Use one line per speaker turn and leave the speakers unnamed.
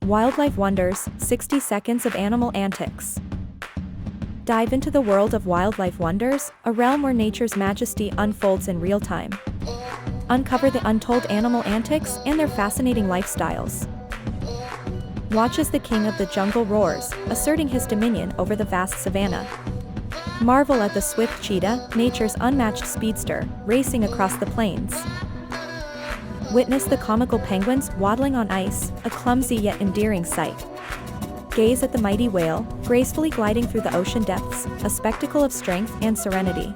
Wildlife Wonders, 60 Seconds of Animal Antics. Dive into the world of wildlife wonders, a realm where nature's majesty unfolds in real time. Uncover the untold animal antics and their fascinating lifestyles. Watch as the king of the jungle roars, asserting his dominion over the vast savanna. Marvel at the swift cheetah, nature's unmatched speedster, racing across the plains. Witness the comical penguins waddling on ice, a clumsy yet endearing sight. Gaze at the mighty whale, gracefully gliding through the ocean depths, a spectacle of strength and serenity.